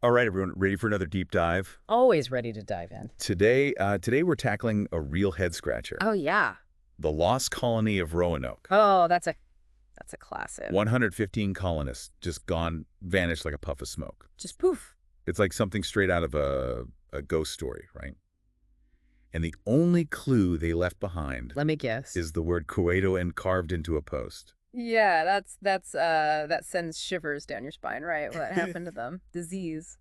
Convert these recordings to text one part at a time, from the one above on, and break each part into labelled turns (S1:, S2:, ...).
S1: All right, everyone, ready for another deep dive?
S2: Always ready to dive in.
S1: Today we're tackling a real head scratcher,
S2: Oh yeah.
S1: the lost colony of Roanoke.
S2: Oh, that's a classic.
S1: 115 colonists just gone, vanished like a puff of smoke.
S2: Just poof.
S1: It's like something straight out of a ghost story, right? And the only clue they left behind
S2: Let me guess.
S1: is the word Croatoan carved into a post.
S2: Yeah, that sends shivers down your spine, right? What happened to them? Disease,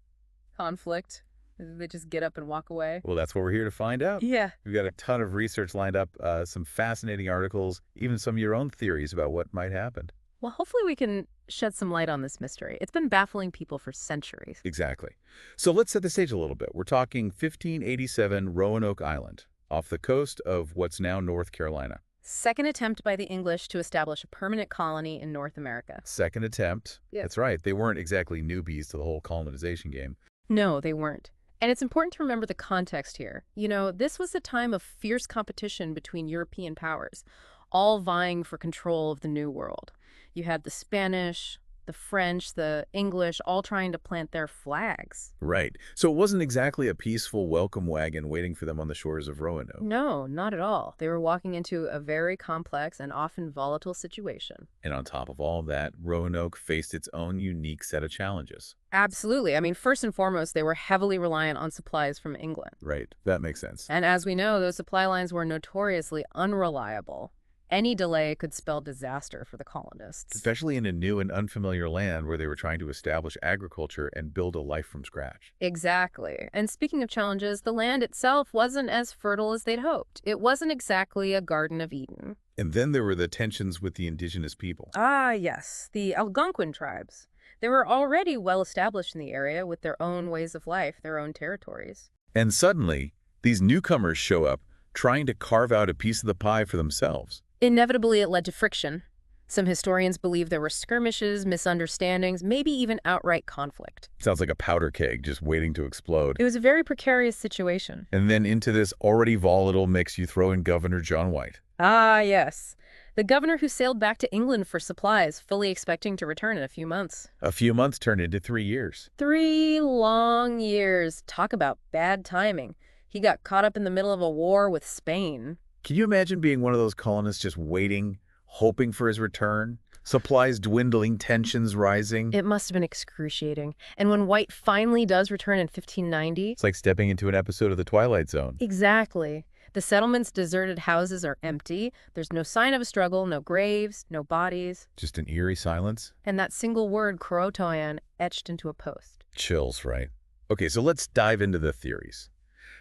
S2: conflict. They just get up and walk away.
S1: Well, that's what we're here to find out.
S2: Yeah.
S1: We've got a ton of research lined up, some fascinating articles, even some of your own theories about what might happen.
S2: Well, hopefully we can shed some light on this mystery. It's been baffling people for centuries.
S1: Exactly. So let's set the stage a little bit. We're talking 1587 Roanoke Island, off the coast of what's now North Carolina.
S2: Second attempt by the English to establish a permanent colony in North America.
S1: Second attempt.
S2: Yeah.
S1: That's right. They weren't exactly newbies to the whole colonization game.
S2: No, they weren't. And it's important to remember the context here. You know, this was a time of fierce competition between European powers, all vying for control of the New World. You had the Spanish, the French, the English, all trying to plant their flags.
S1: Right. So it wasn't exactly a peaceful welcome wagon waiting for them on the shores of Roanoke.
S2: No, not at all. They were walking into a very complex and often volatile situation.
S1: And on top of all that, Roanoke faced its own unique set of challenges.
S2: Absolutely. I mean, first and foremost, they were heavily reliant on supplies from England.
S1: Right. That makes sense.
S2: And as we know, those supply lines were notoriously unreliable. Any delay could spell disaster for the colonists.
S1: Especially in a new and unfamiliar land where they were trying to establish agriculture and build a life from scratch.
S2: Exactly. And speaking of challenges, the land itself wasn't as fertile as they'd hoped. It wasn't exactly a Garden of Eden.
S1: And then there were the tensions with the indigenous people.
S2: Ah, yes, the Algonquin tribes. They were already well established in the area with their own ways of life, their own territories.
S1: And suddenly, these newcomers show up trying to carve out a piece of the pie for themselves.
S2: Inevitably, it led to friction. Some historians believe there were skirmishes, misunderstandings, maybe even outright conflict.
S1: Sounds like a powder keg just waiting to explode.
S2: It was a very precarious situation.
S1: And then into this already volatile mix, you throw in Governor John White.
S2: Ah, yes. The governor who sailed back to England for supplies, fully expecting to return in a few months.
S1: A few months turned into 3 years.
S2: 3 long years. Talk about bad timing. He got caught up in the middle of a war with Spain.
S1: Can you imagine being one of those colonists just waiting, hoping for his return? Supplies dwindling, tensions rising.
S2: It must have been excruciating. And when White finally does return in 1590...
S1: It's like stepping into an episode of The Twilight Zone.
S2: Exactly. The settlement's deserted houses are empty. There's no sign of a struggle, no graves, no bodies.
S1: Just an eerie silence.
S2: And that single word, Croatoan, etched into a post.
S1: Chills, right? Okay, so let's dive into the theories.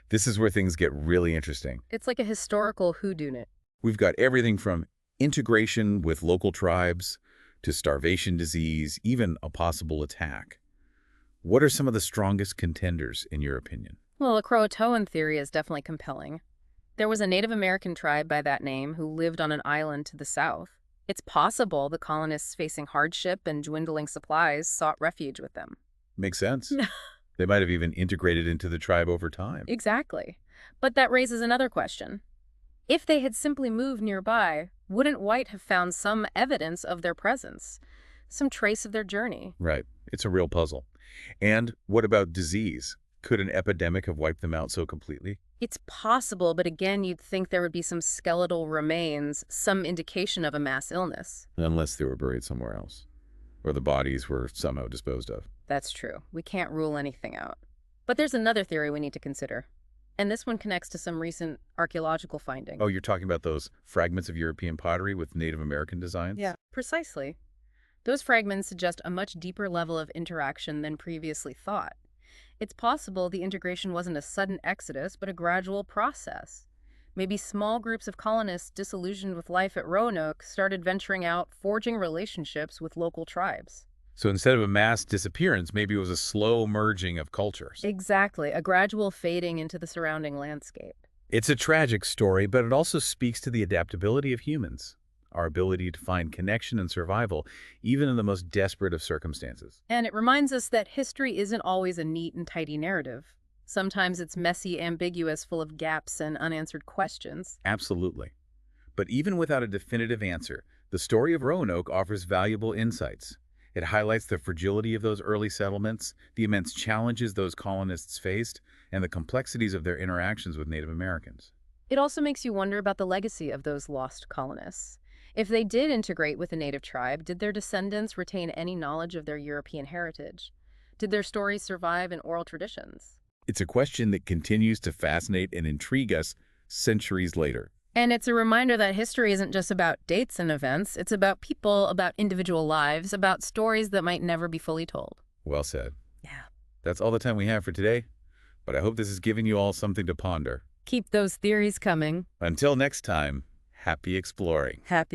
S1: This is where things get really interesting.
S2: It's like a historical whodunit.
S1: We've got everything from integration with local tribes to starvation disease, even a possible attack. What are some of the strongest contenders, in your opinion?
S2: Well, the Croatoan theory is definitely compelling. There was a Native American tribe by that name who lived on an island to the south. It's possible the colonists facing hardship and dwindling supplies sought refuge with them.
S1: Makes sense. They might have even integrated into the tribe over time.
S2: Exactly. But that raises another question. If they had simply moved nearby, wouldn't White have found some evidence of their presence? Some trace of their journey?
S1: Right. It's a real puzzle. And what about disease? Could an epidemic have wiped them out so completely?
S2: It's possible, but again, you'd think there would be some skeletal remains, some indication of a mass illness.
S1: Unless they were buried somewhere else, or the bodies were somehow disposed of.
S2: That's true. We can't rule anything out. But there's another theory we need to consider. And this one connects to some recent archaeological findings.
S1: Oh, you're talking about those fragments of European pottery with Native American designs?
S2: Yeah, precisely. Those fragments suggest a much deeper level of interaction than previously thought. It's possible the integration wasn't a sudden exodus, but a gradual process. Maybe small groups of colonists disillusioned with life at Roanoke started venturing out, forging relationships with local tribes.
S1: So instead of a mass disappearance, maybe it was a slow merging of cultures.
S2: Exactly, a gradual fading into the surrounding landscape.
S1: It's a tragic story, but it also speaks to the adaptability of humans, our ability to find connection and survival, even in the most desperate of circumstances.
S2: And it reminds us that history isn't always a neat and tidy narrative. Sometimes it's messy, ambiguous, full of gaps and unanswered questions.
S1: Absolutely. But even without a definitive answer, the story of Roanoke offers valuable insights. It highlights the fragility of those early settlements, the immense challenges those colonists faced, and the complexities of their interactions with Native Americans.
S2: It also makes you wonder about the legacy of those lost colonists. If they did integrate with a native tribe, did their descendants retain any knowledge of their European heritage? Did their stories survive in oral traditions?
S1: It's a question that continues to fascinate and intrigue us centuries later.
S2: And it's a reminder that history isn't just about dates and events. It's about people, about individual lives, about stories that might never be fully told.
S1: Well said.
S2: Yeah.
S1: That's all the time we have for today, but I hope this has given you all something to ponder.
S2: Keep those theories coming.
S1: Until next time, happy exploring.
S2: Happy